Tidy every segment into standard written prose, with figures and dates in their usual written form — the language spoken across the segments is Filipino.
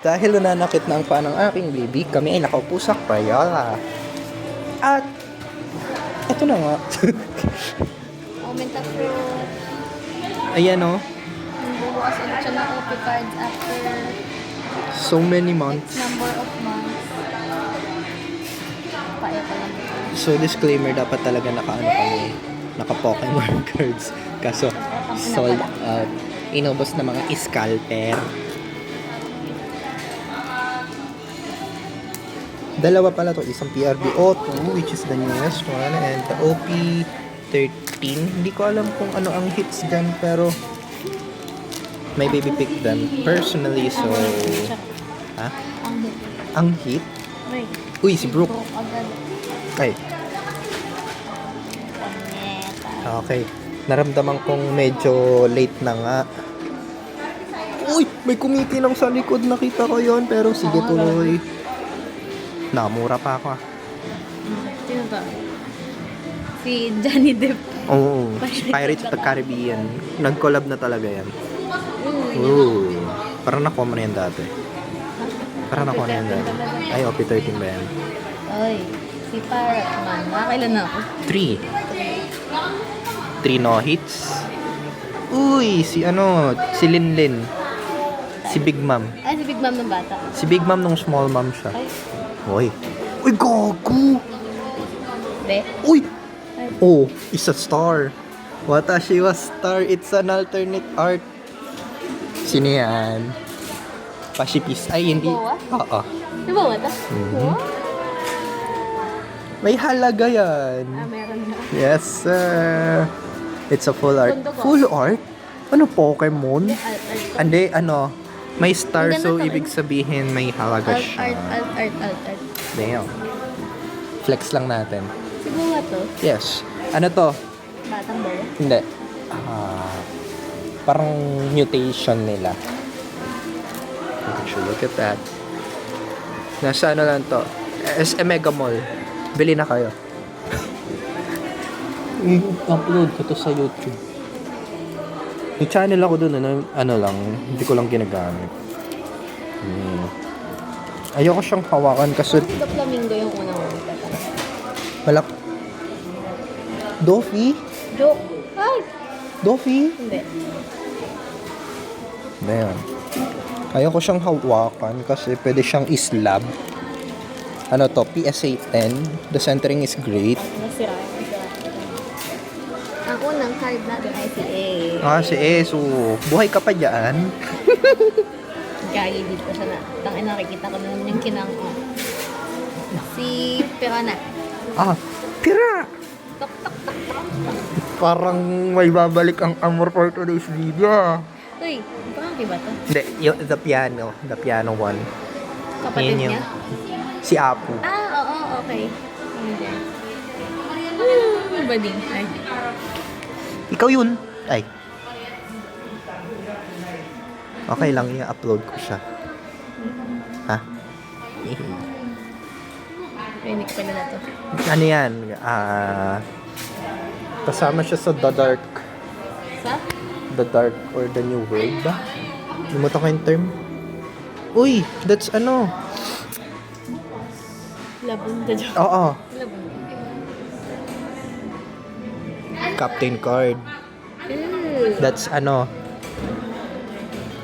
Dahil nananakit na ang paa ng aking baby, kami ay nakaupo sa Crayola. At, eto na nga. Moment of truth. Ayan o. Bubukas ulit siya ng OP cards after So many X months. number of months. Pae pa lang. So disclaimer, dapat talaga naka-Pokemon cards. Kaso, sold out. Inubos na mga scalper. Dalawa pala to, isang PRB-O2, which is the newest one, and the OP13. Hindi ko alam kung ano ang hits dyan, pero my baby picked them personally, so... Ha? Ang hit. Ang hit? Wait. Uy, si Brooke. Agad. Ay, Panyeta. okay. Naramdaman kong medyo late na nga. Uy, may kumikinang sa likod. Nakita ko yon, pero sige tuloy. Namura pa ako. Sino to? Si Johnny Depp. Oo. Pirates of the Caribbean. Nag-collab na talaga yan. Ooh. Parang nakuha mo na yan dati. Parang nakuha na yan dati. Ay, OP13 ba yan? Oy, si Parrot man. Nakakailan na ako. 3 no hits. Uy, si Linlin. Si Big Mom. Ay, si Big Mom ng bata. Si Big Mom nung small mom siya. Ay, Uy. Uy, gago! be. Uy! Oh, it's a star. Watashi wa star. It's an alternate art. Sino yan? Pashipis. Ay, hindi. Boa? Oo. Di ba wata? Mhm. May halaga yan. Meron na. Yes, sir. It's a full art. Bundok, oh. Full art? Ano, Pokemon? Alt. Hindi, may star, Ang ganda so to, ibig sabihin may halaga Alt. siya. Alt. Damn. Flex lang natin. Siguro to. Yes. Ano to? Batang boy. Hindi. Parang mutation nila. Actually, look at that. Nasa ano lang to? SM Mega Mall. Bili na kayo. I-upload ko to sa YouTube. May channel ako dun, ano lang, hindi ko lang ginagamit. Ayoko siyang hawakan kasi Ito flamingo yung unang wala. malak... Doffy? Joke. Ay! Doffy? Hindi. Ayan. Ayoko siyang hawakan kasi pwede siyang islab. Ano to? PSA 10. The centering is great. Nasira. Ang unang card natin ay si A. Si Eso. Buhay ka pa dyan. Gagi dito siya na. Tangin nakikita ko na naman yung kinang ko. Si Pirana. Pira! Tok. Parang may babalik ang amor for today's video. Uy, parang ba to? Hindi, the piano. The piano one. Kapatid Yun niya? Si Apu. Oo, okay. Bading. Ay. Ikaw yun. Ay. Okay lang, i-upload ko siya. Ha? Rinig pala na to. Ano yan? Kasama siya sa The Dark. Sa? The Dark or The New World ba? Limutan ko yung term. Uy, that's Labunda dyan. Oo. Labunda. Captain Card. Ew. That's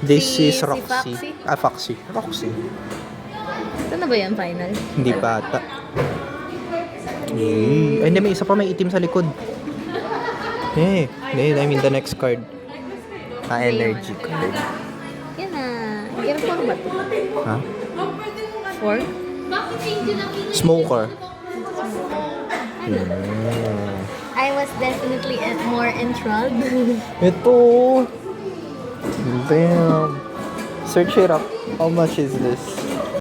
This Si is Roxy. Foxy? Roxy. Ito na ba yan, final? Hindi pa ata. Ay, hindi, may isa pa, may itim sa likod. I mean the next card. Energy card. Yan na. Gear 4 ba ito? Ha? 4? Smoker. I was definitely more enthralled. Ito. Damn. Search it up. How much is this?